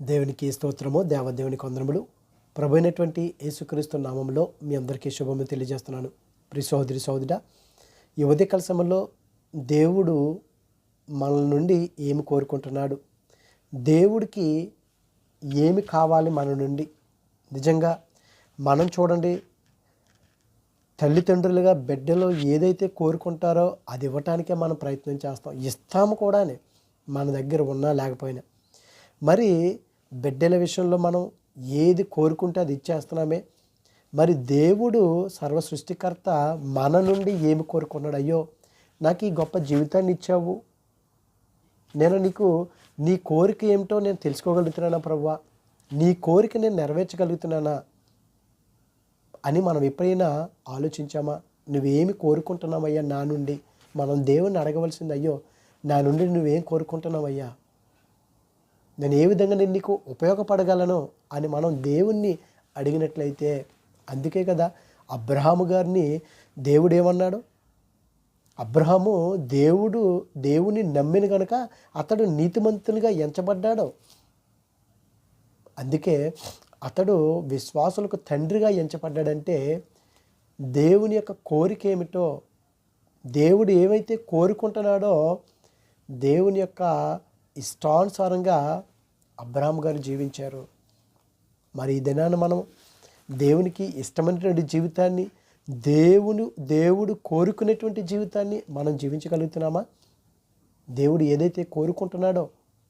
దేవునికి స్తోత్రము, దేవదేవునికి వందనములు. ప్రభు అయినటువంటి యేసుక్రీస్తు నామంలో మీ అందరికీ శుభములు తెలియజేస్తున్నాను. ప్రియ సహోదరి సహోదరుడా, ఈ ఉదయకాల సమయంలో దేవుడు మన నుండి ఏమి కోరుకుంటున్నాడు, దేవుడికి ఏమి కావాలి మన నుండి. నిజంగా మనం చూడండి, తల్లిదండ్రులుగా బిడ్డలు ఏదైతే కోరుకుంటారో అది ఇవ్వటానికే మనం ప్రయత్నం చేస్తాం, ఇస్తాము కూడానే, మన దగ్గర ఉన్నా లేకపోయినా. మరి బిడ్డల విషయంలో మనం ఏది కోరుకుంటే అది ఇచ్చేస్తున్నామే. మరి దేవుడు సర్వ సృష్టికర్త మన నుండి ఏమి కోరుకున్నాడు? అయ్యో, నాకు ఈ గొప్ప జీవితాన్ని ఇచ్చావు, నేను నీ కోరిక ఏమిటో నేను తెలుసుకోగలుగుతున్నానా ప్రభువా, నీ కోరిక నేను నెరవేర్చగలుగుతున్నానా అని మనం ఎప్పుడైనా ఆలోచించామా? నువ్వేమి కోరుకుంటున్నావయ్యా నా నుండి? మనం దేవుణ్ణి అడగవలసింది, అయ్యో నా నుండి నువ్వేం కోరుకుంటున్నావయ్యా, నేను ఏ విధంగా నేను నీకు ఉపయోగపడగలను అని మనం దేవుణ్ణి అడిగినట్లయితే. అందుకే కదా అబ్రహాము గారిని దేవుడు ఏమన్నాడు? అబ్రహాము దేవుని నమ్మిన కనుక అతడు నీతిమంతునిగా ఎంచబడ్డాడు. అందుకే అతడు విశ్వాసులకు తండ్రిగా ఎంచబడ్డాడంటే దేవుని యొక్క కోరిక ఏమిటో, దేవుడు ఏవైతే కోరుకుంటున్నాడో దేవుని యొక్క ఇష్టానుసారంగా అబ్రహాం గారు జీవించారు. మరి ఈ దినాన్ని మనం దేవునికి ఇష్టమైనటువంటి జీవితాన్ని, దేవుడు కోరుకునేటువంటి జీవితాన్ని మనం జీవించగలుగుతున్నామా? దేవుడు ఏదైతే కోరుకుంటున్నాడో,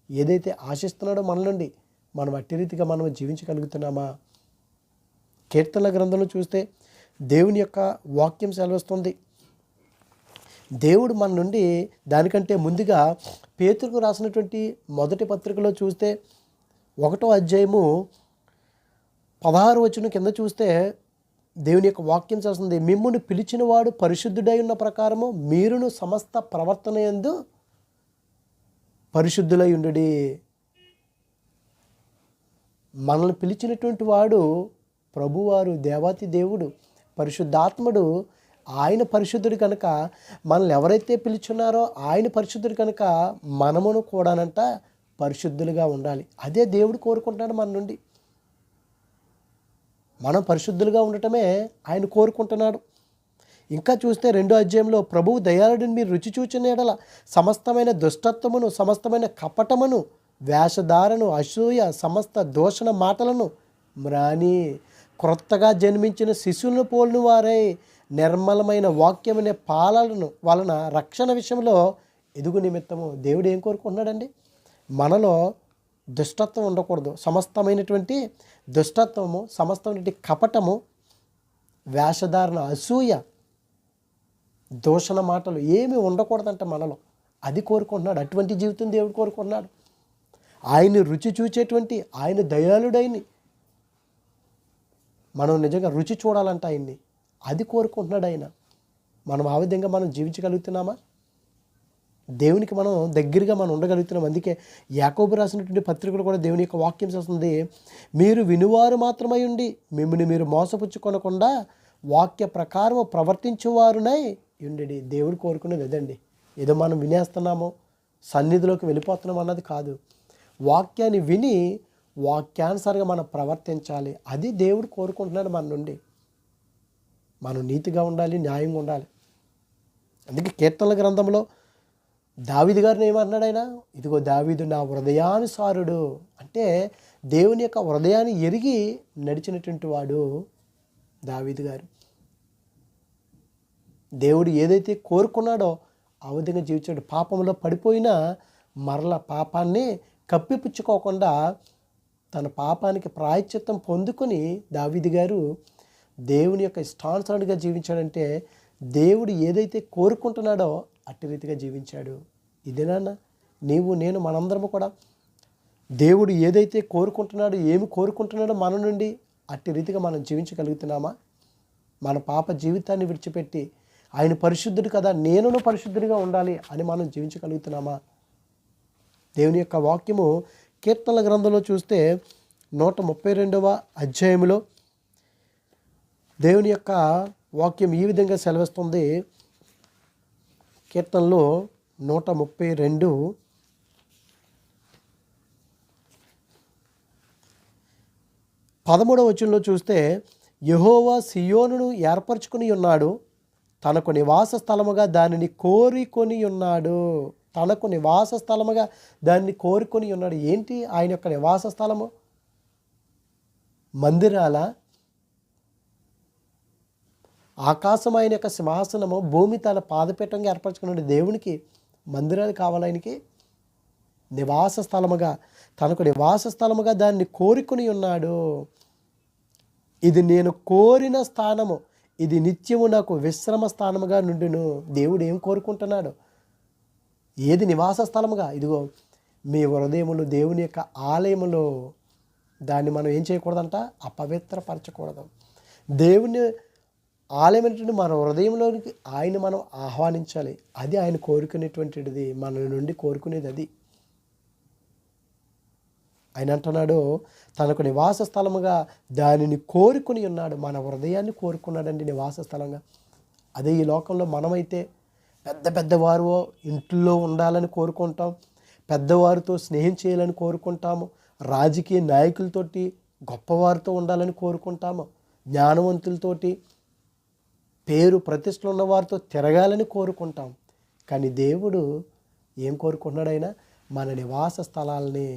ఏదైతే ఆశిస్తున్నాడో మన నుండి మనం అట్టి రీతిగా మనం జీవించగలుగుతున్నామా? కీర్తనల గ్రంథంలో చూస్తే దేవుని యొక్క వాక్యం సెలవిస్తుంది. దేవుడు మన నుండి దానికంటే ముందుగా పేతురుకు రాసినటువంటి మొదటి పత్రికలో చూస్తే 1వ అధ్యాయము 16వ వచనం కింద చూస్తే దేవుని యొక్క వాక్యం చేస్తుంది. మిమ్మును పిలిచిన వాడు పరిశుద్ధుడై ఉన్న ప్రకారము మీరును సమస్త ప్రవర్తన యందు పరిశుద్ధులై ఉండుడి. మనల్ని పిలిచినటువంటి వాడు ప్రభువారు, దేవాతి దేవుడు, పరిశుద్ధాత్ముడు. ఆయన పరిశుద్ధుడు కనుక మనల్ని ఎవరైతే పిలుచున్నారో ఆయన పరిశుద్ధుడు కనుక మనమును కూడానంట పరిశుద్ధులుగా ఉండాలి. అదే దేవుడు కోరుకుంటున్నాడు మన నుండి. మనం పరిశుద్ధులుగా ఉండటమే ఆయన కోరుకుంటున్నాడు. ఇంకా చూస్తే 2వ అధ్యాయంలో ప్రభువు దయాళుడిని మీరు రుచి చూచిన యెడల సమస్తమైన దుష్టత్వమును, సమస్తమైన కపటమును, వేషధారను, అసూయ, సమస్త దూషణ మాటలను మ్రాని క్రొత్తగా జన్మించిన శిశువులను పోలిన వారై నిర్మలమైన వాక్యమనే పాలలను వలన రక్షణ విషయంలో ఎదుగు నిమిత్తము. దేవుడు ఏం కోరుకుంటున్నాడండి? మనలో దుష్టత్వం ఉండకూడదు. సమస్తమైనటువంటి దుష్టత్వము, సమస్తమైనటువంటి కపటము, వేషధారణ, అసూయ, దూషణ మాటలు ఏమీ ఉండకూడదంట మనలో. అది కోరుకుంటున్నాడు. అటువంటి జీవితం దేవుడు కోరుకుంటున్నాడు. ఆయన్ని రుచి చూచేటువంటి, ఆయన దయాళుడైన మనం నిజంగా రుచి చూడాలంట ఆయన్ని. అది కోరుకుంటున్నాడు ఆయన. మనం ఆ విధంగా మనం జీవించగలుగుతున్నామా? దేవునికి మనం దగ్గరగా మనం ఉండగలుగుతున్నాం. అందుకే యాకోబు రాసినటువంటి పత్రికలు కూడా దేవుని యొక్క వాక్యం చేస్తుంది. మీరు వినువారు మాత్రమై ఉండి మిమ్మల్ని మీరు మోసపుచ్చుకొనకుండా వాక్య ప్రకారం ప్రవర్తించేవారునై ఉండి. దేవుడు కోరుకునేది అదండి. ఏదో మనం వినేస్తున్నామో సన్నిధిలోకి వెళ్ళిపోతున్నాం అన్నది కాదు. వాక్యాన్ని విని వాక్యానుసారంగా మనం ప్రవర్తించాలి. అది దేవుడు కోరుకుంటున్నాడు మన నుండి. మనం నీతిగా ఉండాలి, న్యాయంగా ఉండాలి. అందుకే కీర్తనల గ్రంథంలో దావీదు గారిని ఏమన్నాడు ఆయన? ఇదిగో దావీదు నా హృదయానుసారుడు. అంటే దేవుని యొక్క హృదయాన్ని ఎరిగి నడిచినటువంటి వాడు దావీదు గారు. దేవుడు ఏదైతే కోరుకున్నాడో ఆ విధంగా జీవించాడు. పాపంలో పడిపోయినా మరల పాపాన్ని కప్పిపుచ్చుకోకుండా తన పాపానికి ప్రాయశ్చిత్తం పొందుకొని దావీదు గారు దేవుని యొక్క ఇష్టానుసారుడిగా జీవించాడంటే దేవుడు ఏదైతే కోరుకుంటున్నాడో అట్టి రీతిగా జీవించాడు. ఇదేనా నీవు నేను మనందరము కూడా దేవుడు ఏదైతే కోరుకుంటున్నాడో, ఏమి కోరుకుంటున్నాడో మన నుండి అట్టి రీతిగా మనం జీవించగలుగుతున్నామా? మన పాప జీవితాన్ని విడిచిపెట్టి ఆయన పరిశుద్ధుడు కదా, నేను పరిశుద్ధుడిగా ఉండాలి అని మనం జీవించగలుగుతున్నామా? దేవుని యొక్క వాక్యము కీర్తనల గ్రంథంలో చూస్తే 132వ అధ్యాయంలో దేవుని యొక్క వాక్యం ఈ విధంగా సెలవిస్తుంది. కీర్తనలో 132 13వ వచనంలో చూస్తే, యెహోవా సియోనును ఏర్పరచుకుని ఉన్నాడు, తనకు నివాస స్థలముగా దానిని కోరుకొని ఉన్నాడు. తనకు నివాస స్థలముగా దాన్ని కోరుకొని ఉన్నాడు. ఏంటి ఆయన యొక్క నివాస స్థలము? మందిరాల? ఆకాశం ఆయన యొక్క సింహాసనము, భూమి తన పాదపీఠంగా ఏర్పరచుకున్నాడు. దేవునికి మందిరాలు కావాలి. ఆయనకి నివాస స్థలముగా, తనకు నివాస స్థలముగా దాన్ని కోరుకొని ఉన్నాడు. ఇది నేను కోరిన స్థానము, ఇది నిత్యము నాకు విశ్రమ స్థానముగా నుండును. దేవుడు ఏం కోరుకుంటున్నాడు? ఏది నివాస స్థలముగా? ఇదిగో మీ హృదయములు దేవుని యొక్క ఆలయములో, దాన్ని మనం ఏం చేయకూడదంట? అపవిత్రపరచకూడదు. దేవుని ఆలయం ఏంటంటే మన హృదయంలోనికి ఆయన మనం ఆహ్వానించాలి. అది ఆయన కోరుకునేటువంటిది, మన నుండి కోరుకునేది అది. ఆయన అంటున్నాడు, తనకు నివాస స్థలముగా దానిని కోరుకుని ఉన్నాడు. మన హృదయాన్ని కోరుకున్నాడండి నివాస స్థలంగా. అదే ఈ లోకంలో మనమైతే పెద్ద పెద్దవారు ఇంట్లో ఉండాలని కోరుకుంటాం, పెద్దవారితో స్నేహం చేయాలని కోరుకుంటాము, రాజకీయ నాయకులతోటి గొప్పవారితో ఉండాలని కోరుకుంటాము, జ్ఞానవంతులతోటి పేరు ప్రతిష్టలు ఉన్న వారితో తిరగాలని కోరుకుంటాం. కానీ దేవుడు ఏం కోరుకుంటున్నాడు? ఆయన మన నివాస స్థలాలని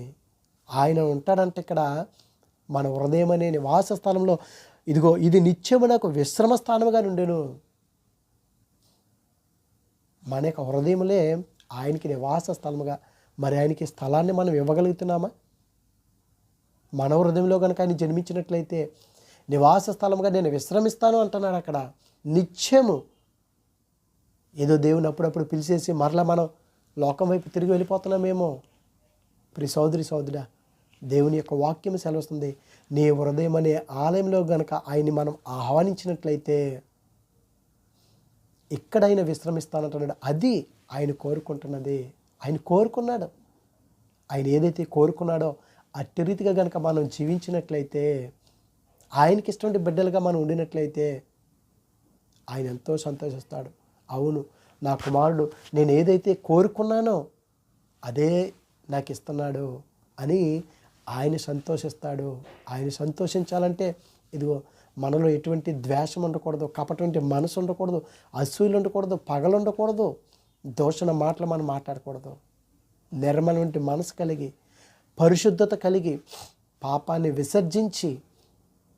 ఆయన ఉంటాడంటే ఇక్కడ మన హృదయం అనే నివాస స్థలంలో, ఇదిగో ఇది నిత్యము నాకు విశ్రమ స్థానముగా నుండెను. మన యొక్క హృదయములే ఆయనకి నివాస స్థలముగా. మరి ఆయనకి స్థలాన్ని మనం ఇవ్వగలుగుతున్నామా? మన హృదయంలో కనుక ఆయన జన్మించినట్లయితే నివాస స్థలముగా నేను విశ్రమిస్తాను అంటున్నాడు. అక్కడ నిత్యము ఏదో దేవుని అప్పుడప్పుడు పిలిచేసి మరలా మనం లోకం వైపు తిరిగి వెళ్ళిపోతున్నామేమో. ప్రియ సోదరి సోదరుడా, దేవుని యొక్క వాక్యం సెలవుస్తుంది, నీ హృదయం అనే ఆలయంలో గనక ఆయన్ని మనం ఆహ్వానించినట్లయితే ఇక్కడైనా విశ్రమిస్తానంటున్నాడు. అది ఆయన కోరుకుంటున్నది. ఆయన కోరుకున్నాడు. ఆయన ఏదైతే కోరుకున్నాడో అట్టి రీతిగా కనుక మనం జీవించినట్లయితే, ఆయనకి ఇష్టమైన బిడ్డలుగా మనం ఉండినట్లయితే ఆయన ఎంతో సంతోషిస్తాడు. అవును, నా కుమారుడు నేను ఏదైతే కోరుకున్నానో అదే నాకు ఇస్తున్నాడు అని ఆయన సంతోషిస్తాడు. ఆయన సంతోషించాలంటే ఇదిగో మనలో ఎటువంటి ద్వేషం ఉండకూడదు, కపటువంటి మనసు ఉండకూడదు, అసూయలు ఉండకూడదు, పగలు ఉండకూడదు, దూషణ మాటలు మనం మాట్లాడకూడదు. నిర్మలమైన మనసు కలిగి, పరిశుద్ధత కలిగి, పాపాన్ని విసర్జించి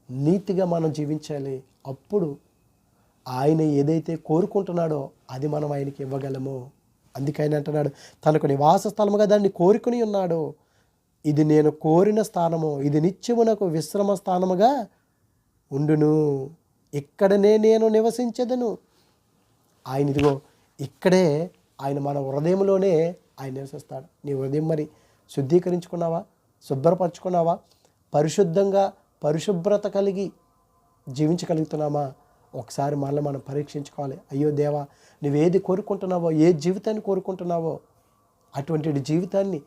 నీతిగా మనం జీవించాలి. అప్పుడు ఆయన ఏదైతే కోరుకుంటున్నాడో అది మనం ఆయనకి ఇవ్వగలము. అందుకని అంటున్నాడు, తనకు నివాస స్థలముగా దాన్ని కోరుకుని ఉన్నాడు. ఇది నేను కోరిన స్థానము, ఇది నిత్యము నాకు విశ్రమ స్థానముగా ఉండును. ఇక్కడనే నేను నివసించదను. ఆయన ఇదిగో ఇక్కడే ఆయన మన హృదయంలోనే ఆయన నివసిస్తాడు. నీ హృదయం మరి శుద్ధీకరించుకున్నావా? శుభ్రపరచుకున్నావా? పరిశుద్ధంగా పరిశుభ్రత కలిగి జీవించగలుగుతున్నామా? ఒకసారి మళ్ళీ మనం పరీక్షించుకోవాలి. అయ్యో దేవా, నువ్వేది కోరుకుంటున్నావో, ఏ జీవితాన్ని కోరుకుంటున్నావో అటువంటి జీవితాన్ని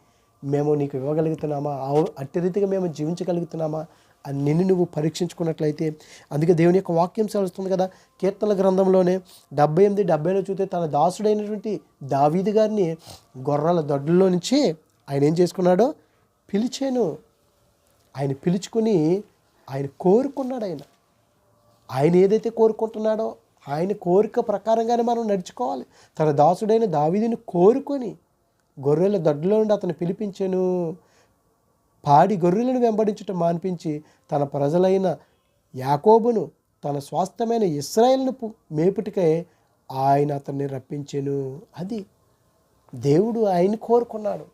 మేము నీకు ఇవ్వగలుగుతున్నామా? అట్టి రీతిగా మేము జీవించగలుగుతున్నామా అని నిన్ను నువ్వు పరీక్షించుకున్నట్లయితే, అందుకే దేవుని యొక్క వాక్యం సెలవుస్తుంది కదా, కీర్తనల గ్రంథంలోనే 78:70 చూస్తే తన దాసుడైనటువంటి దావీదు గారిని గొర్రెల దొడ్లలో నుంచి ఆయన ఏం చేసుకున్నాడో పిలిచాను. ఆయన పిలుచుకుని ఆయన కోరుకున్నాడు. ఆయన ఏదైతే కోరుకుంటున్నాడో ఆయన కోరిక ప్రకారంగానే మనం నడుచుకోవాలి. తన దాసుడైన దావీదుని కోరుకొని గొర్రెల దొడ్లో నుండి అతను పిలిపించాను. పాడి గొర్రెలను వెంబడించటం మాన్పించి తన ప్రజలైన యాకోబును, తన స్వాస్థ్యమైన ఇశ్రాయేలును మేపుటికై ఆయన అతన్ని రప్పించెను. అది దేవుడు ఆయన కోరుకున్నాడు.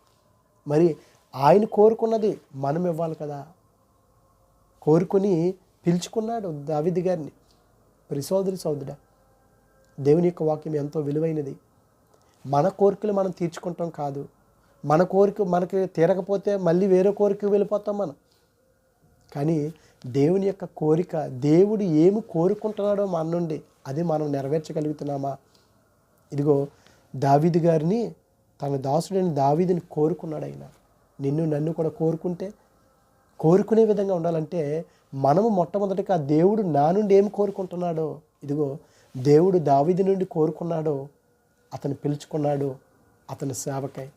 మరి ఆయన కోరుకున్నది మనం ఇవ్వాలి కదా. కోరుకొని పిలుచుకున్నాడు దావీదు గారిని. సోదరి సోదరుడా, దేవుని యొక్క వాక్యం ఎంతో విలువైనది. మన కోరికలు మనం తీర్చుకుంటాం కాదు. మన కోరిక మనకి తీరకపోతే మళ్ళీ వేరే కోరిక వెళ్ళిపోతాం మనం. కానీ దేవుని యొక్క కోరిక, దేవుడు ఏమి కోరుకుంటున్నాడో మన నుండి అది మనం నెరవేర్చగలుగుతున్నామా? ఇదిగో దావీదు గారిని, తన దాసుడైన దావీదుని కోరుకున్నాడు ఆయన. నిన్ను నన్ను కూడా కోరుకునే విధంగా ఉండాలంటే మనము మొట్టమొదటిగా దేవుడు నా నుండి ఏమి కోరుకుంటున్నాడో, ఇదిగో దేవుడు దావీదు నుండి కోరుకున్నాడో అతను పిలుచుకున్నాడు అతని సేవకై.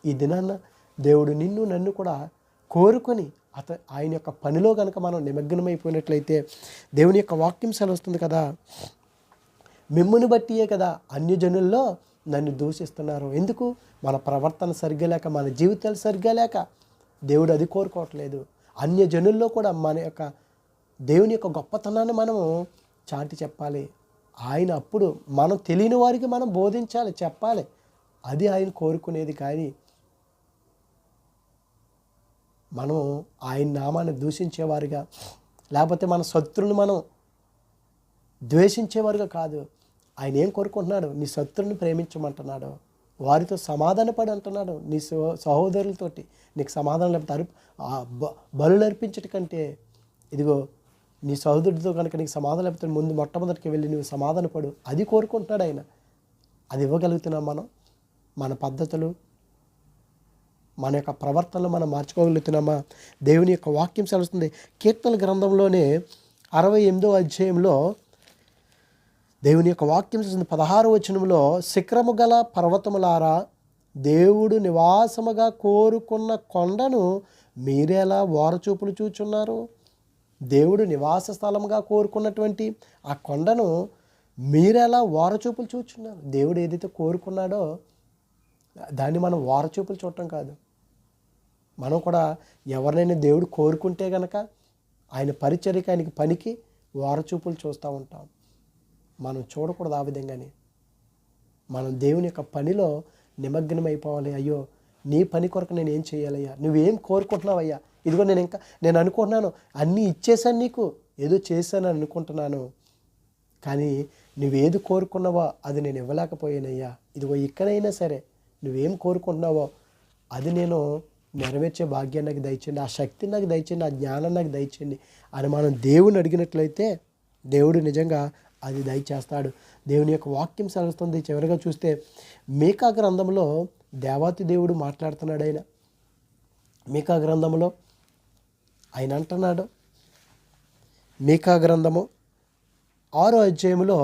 ఈ దినాన్న దేవుడు నిన్ను నన్ను కూడా కోరుకొని ఆయన యొక్క పనిలో కనుక మనం నిమగ్నమైపోయినట్లయితే దేవుని యొక్క వాక్యం సెలవుస్తుంది కదా, మిమ్ముని బట్టియే కదా అన్యజనుల్లో నన్ను దూషిస్తున్నారు. ఎందుకు? మన ప్రవర్తన సరిగ్గా లేక, మన జీవితాలు సరిగ్గా లేక. దేవుడు అది కోరుకోవట్లేదు. అన్యజనుల్లో కూడా మన యొక్క దేవుని యొక్క గొప్పతనాన్ని మనము చాటి చెప్పాలి. ఆయన అప్పుడు మనం తెలియని వారికి మనం బోధించాలి, చెప్పాలి. అది ఆయన కోరుకునేది. కానీ మనం ఆయన నామాన్ని దూషించేవారుగా, లేకపోతే మన శత్రువుని మనం ద్వేషించేవారుగా కాదు. ఆయన ఏం కోరుకుంటున్నాడు? నీ శత్రువుని ప్రేమించమంటున్నాడు, వారితో సమాధానపడి అంటున్నాడు. నీ సహోదరులతోటి నీకు సమాధానం లేకపోతే బలులు అర్పించట కంటే, ఇదిగో నీ సహోదరుడితో కనుక నీకు సమాధానం లేకపోతే ముందు మొట్టమొదటికి వెళ్ళి నువ్వు సమాధానపడు. అది కోరుకుంటున్నాడు ఆయన. అది ఇవ్వగలుగుతున్నాం మనం? మన పద్ధతులు, మన యొక్క ప్రవర్తనలు మనం మార్చుకోగలుగుతున్నామా? దేవుని యొక్క వాక్యం సెలవుస్తుంది. కీర్తన గ్రంథంలోనే 68వ అధ్యాయంలో దేవుని యొక్క వాక్యం చూస్తుంది. 16వ వచనంలో, శిఖరము గల పర్వతములారా, దేవుడు నివాసముగా కోరుకున్న కొండను మీరెలా ఓరచూపులు చూచున్నారు? దేవుడు నివాస స్థలముగా కోరుకున్నటువంటి ఆ కొండను మీరెలా ఓరచూపులు చూచున్నారు? దేవుడు ఏదైతే కోరుకున్నాడో దాన్ని మనం ఓరచూపులు చూడటం కాదు. మనం కూడా ఎవరినైనా దేవుడు కోరుకుంటే కనుక ఆయన పరిచర్యకి, ఆయనకి పనికి ఓరచూపులు చూస్తూ ఉంటాం. మనం చూడకూడదు ఆ విధంగానే. మనం దేవుని యొక్క పనిలో నిమగ్నం అయిపోవాలి. అయ్యో, నీ పని కొరకు నేను ఏం చేయాలయ్యా? నువ్వేం కోరుకుంటున్నావయ్యా? ఇదిగో నేను అనుకుంటున్నాను, అన్నీ ఇచ్చేసాను, నీకు ఏదో చేశాను అనుకుంటున్నాను, కానీ నువ్వేది కోరుకున్నావో అది నేను ఇవ్వలేకపోయానయ్యా. ఇదిగో ఇక్కడైనా సరే నువ్వేం కోరుకుంటున్నావో అది నేను నెరవేర్చే భాగ్యాన్ని నాకు దయచేయండి, ఆ శక్తిని నాకు దయచేయండి, ఆ జ్ఞానం నాకు దయచేయండి అని మనం దేవుని అడిగినట్లయితే దేవుడు నిజంగా అది దయచేస్తాడు. దేవుని యొక్క వాక్యం సెలవుస్తుంది. చివరిగా చూస్తే మీకా గ్రంథంలో దేవాతి దేవుడు మాట్లాడుతున్నాడు. ఆయన మీకా గ్రంథంలో ఆయన అంటున్నాడు, మీకా గ్రంథము 6వ అధ్యాయంలో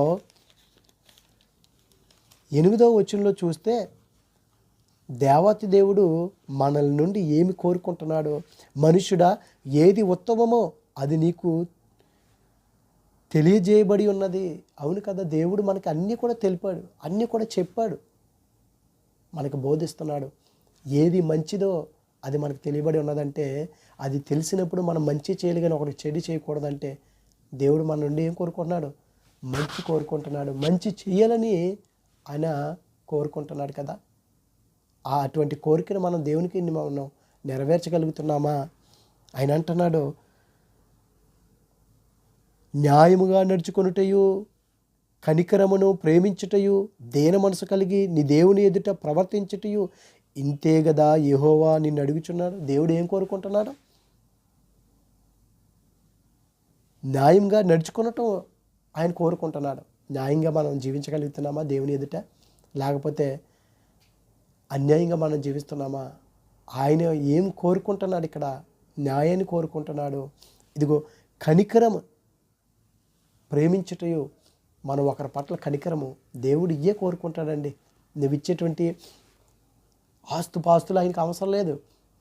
8వ వచనంలో చూస్తే దేవాతి దేవుడు మనల నుండి ఏమి కోరుకుంటున్నాడో, మనుషుడా ఏది ఉత్తమమో అది నీకు తెలియజేయబడి ఉన్నది. అవును కదా, దేవుడు మనకి అన్నీ కూడా తెలిపాడు, అన్నీ కూడా చెప్పాడు, మనకు బోధిస్తున్నాడు. ఏది మంచిదో అది మనకు తెలియబడి ఉన్నదంటే, అది తెలిసినప్పుడు మనం మంచి చేయాలి కానీ ఒకటి చెడు చేయకూడదంటే, దేవుడు మన నుండి ఏం కోరుకుంటున్నాడు? మంచి కోరుకుంటున్నాడు. మంచి చేయాలని ఆయన కోరుకుంటున్నాడు కదా. అటువంటి కోరికను మనం దేవునికి మనం నెరవేర్చగలుగుతున్నామా? ఆయన అంటున్నాడు, న్యాయముగా నడుచుకొనుటయు, కనికరమును ప్రేమించుటయు, దీన మనసు కలిగి నీ దేవుని ఎదుట ప్రవర్తించుటయు ఇంతే కదా యెహోవా నిన్ను అడుగుచున్నాడు. దేవుడు ఏం కోరుకుంటున్నాడు? న్యాయంగా నడుచుకునటం ఆయన కోరుకుంటున్నాడు. న్యాయంగా మనం జీవించగలుగుతున్నామా దేవుని ఎదుట? లేకపోతే అన్యాయంగా మనం జీవిస్తున్నామా? ఆయన ఏం కోరుకుంటున్నాడు? ఇక్కడ న్యాయాన్ని కోరుకుంటున్నాడు. ఇదిగో కనికరము ప్రేమించుటయు, మనం ఒకరి పట్ల కనికరము దేవుడు ఇయ్యే కోరుకుంటాడండి. నువ్వు ఇచ్చేటువంటి ఆస్తుపాస్తులు ఆయనకు అవసరం లేదు.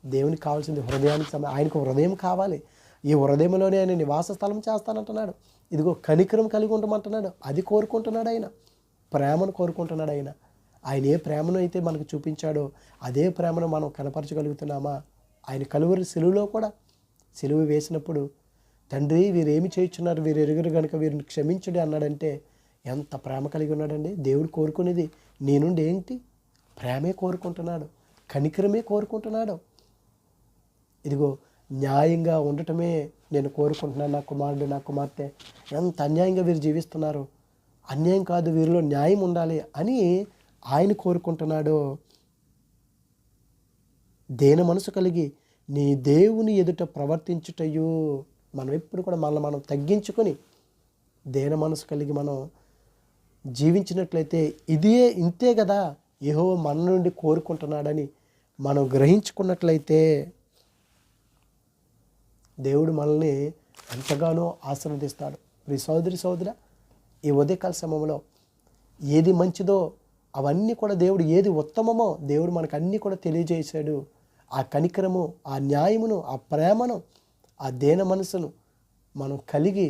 దేవునికి కావాల్సింది హృదయానికి ఆయనకు హృదయం కావాలి. ఈ హృదయంలోనే ఆయన నివాస స్థలం చేస్తానంటున్నాడు. ఇదిగో కనికరం కలిగి ఉండమంటున్నాడు. అది కోరుకుంటున్నాడు ఆయన. ప్రేమను కోరుకుంటున్నాడు ఆయన. ఆయన ఏ ప్రేమను అయితే మనకు చూపించాడో అదే ప్రేమను మనం కనపరచగలుగుతున్నామా? ఆయన కలువరి సిలువలో కూడా సిలువ వేసినప్పుడు, తండ్రి వీరేమి చేయుచున్నారు, వీరు ఎరుగురు కనుక వీరిని క్షమించుడి అన్నాడంటే ఎంత ప్రేమ కలిగి ఉన్నాడండి. దేవుడు కోరుకునేది నీ నుండి ఏంటి? ప్రేమే కోరుకుంటున్నాడు, కనికరమే కోరుకుంటున్నాడు. ఇదిగో న్యాయంగా ఉండటమే నేను కోరుకుంటున్నాను. నా కుమారుడు, నా కుమార్తె ఎంత అన్యాయంగా వీరు జీవిస్తున్నారు, అన్యాయం కాదు, వీరిలో న్యాయం ఉండాలి అని ఆయన కోరుకుంటున్నాడు. దేన మనసు కలిగి నీ దేవుని ఎదుట ప్రవర్తించుటయు, మనం ఎప్పుడు కూడా మనల్ని మనం తగ్గించుకొని దేన మనసు కలిగి మనం జీవించినట్లయితే ఇంతే కదా యెహోవా మన నుండి కోరుకుంటున్నాడని మనం గ్రహించుకున్నట్లయితే దేవుడు మనల్ని ఎంతగానో ఆశీర్వదిస్తాడు. ప్రియ సోదరి సోదరా, ఈ ఉదయకాల సమయంలో ఏది మంచిదో అవన్నీ కూడా దేవుడు, ఏది ఉత్తమమో దేవుడు మనకు అన్నీ కూడా తెలియజేశాడు. ఆ కనికరము, ఆ న్యాయమును, ఆ ప్రేమను, ఆ దీన మనసును మనం కలిగి,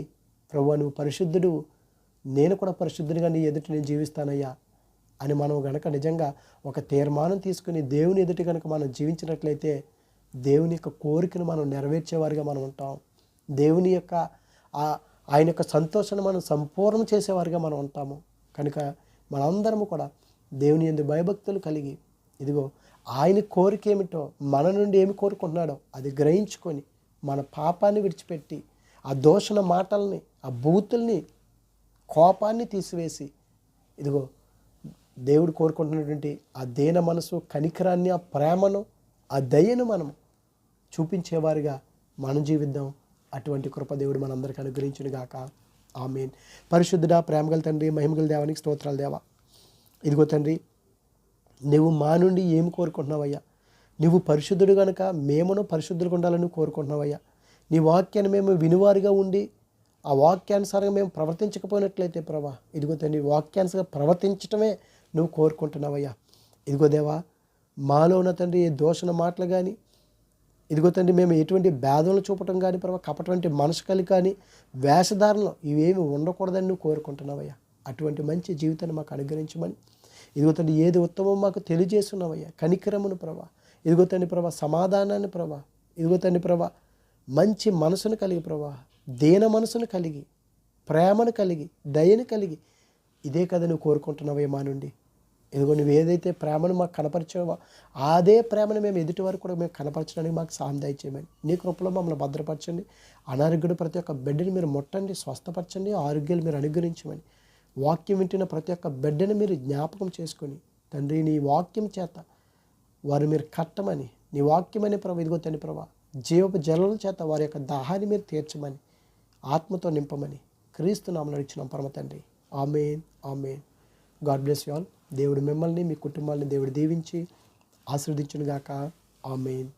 ప్రభువా నువ్వు పరిశుద్ధుడు, నేను కూడా పరిశుద్ధునిగా నీ ఎదుట నేను జీవిస్తానయ్యా అని మనం గనక నిజంగా ఒక తీర్మానం తీసుకుని దేవుని ఎదుట కనుక మనం జీవించినట్లయితే దేవుని యొక్క కోరికను మనం నెరవేర్చేవారిగా మనం ఉంటాం. దేవుని యొక్క ఆయన యొక్క సంతోషాన్ని మనం సంపూర్ణం చేసేవారిగా మనం ఉంటాము. కనుక మనందరము కూడా దేవుని యందు భయభక్తులు కలిగి, ఇదిగో ఆయన కోరిక ఏమిటో, మన నుండి ఏమి కోరుకుంటున్నాడో అది గ్రహించుకొని మన పాపాన్ని విడిచిపెట్టి ఆ దూషణ మాటల్ని, ఆ బూతుల్ని, కోపాన్ని తీసివేసి, ఇదిగో దేవుడు కోరుకుంటున్నటువంటి ఆ దీన మనసు, కనికరాన్ని, ఆ ప్రేమను, ఆ దయను మనం చూపించేవారిగా మనం జీవిద్దాం. అటువంటి కృప దేవుడు మనందరికీ అనుగ్రహించును గాక. ఆమేన్. పరిశుద్ధుడా, ప్రేమగల తండ్రి, మహిమగల దేవానికి స్తోత్రాలు దేవా. ఇదిగో తండ్రి, నువ్వు మా నుండి ఏమి కోరుకుంటున్నావయ్యా? నువ్వు పరిశుద్ధుడు కనుక మేమును పరిశుద్ధులుగా ఉండాలని కోరుకుంటున్నావయ్యా. నీ వాక్యాన్ని మేము వినువారిగా ఉండి ఆ వాక్యానుసారంగా మేము ప్రవర్తించకపోయినట్లయితే ప్రభా, ఇదిగో తండ్రి, వాక్యానుసారంగా ప్రవర్తించటమే నువ్వు కోరుకుంటున్నావయ్యా. ఇదిగో దేవా, మాలో ఉన్న తండ్రి ఏ దూషణ మాటలు కానీ, ఇదిగో తండ్రి, మేము ఎటువంటి భేదాలు చూపటం కానీ ప్రభా, కపటువంటి మనసు కలిగి కానీ, వేషధారణలు ఇవేమి ఉండకూడదని నువ్వు కోరుకుంటున్నావయ్యా. అటువంటి మంచి జీవితాన్ని మాకు అనుగ్రహించమని, ఇదిగో తండ్రి, ఏది ఉత్తమం మాకు తెలియజేస్తున్నావయ్యా. కనికరమును ప్రభా, ఇదిగో తండ్రి ప్రభా, సమాధానాన్ని ప్రభా, ఇదిగో తండ్రి ప్రభా, మంచి మనసును కలిగి ప్రభా, దీన మనసును కలిగి, ప్రేమను కలిగి, దయను కలిగి, ఇదే కదా నువ్వు కోరుకుంటున్నావయ్యా మా నుండి. ఇదిగో నువ్వు ఏదైతే ప్రేమను మాకు కనపరిచావో అదే ప్రేమను మేము ఎదుటి వరకు కూడా మేము కనపరచడానికి మాకు సాయం దయచేయమని, నీ కృపలో మమ్మల్ని భద్రపరచండి. అనారోగ్యుడు ప్రతి ఒక్క బిడ్డని మీరు ముట్టండి, స్వస్థపరచండి, ఆరోగ్యాలు మీరు అనుగ్రహించమని, వాక్యం వింటున్న ప్రతి ఒక్క బిడ్డని మీరు జ్ఞాపకం చేసుకొని తండ్రి, నీ వాక్యం చేత వారు మీరు కట్టమని, నీ వాక్యమని ప్రభా, ఇదిగో తండ్రి ప్రభా, జీవపు జలల చేత వారి యొక్క దాహాన్ని మీరు తీర్చమని, ఆత్మతో నింపమని క్రీస్తు నామములో ఇచ్చినాం పరమ తండ్రి. Amen, amen. God bless you all. దేవుడు మిమ్మల్ని, మీ కుటుంబాన్ని దేవుడు దీవించి ఆశీర్వదించును గాక. ఆమేన్.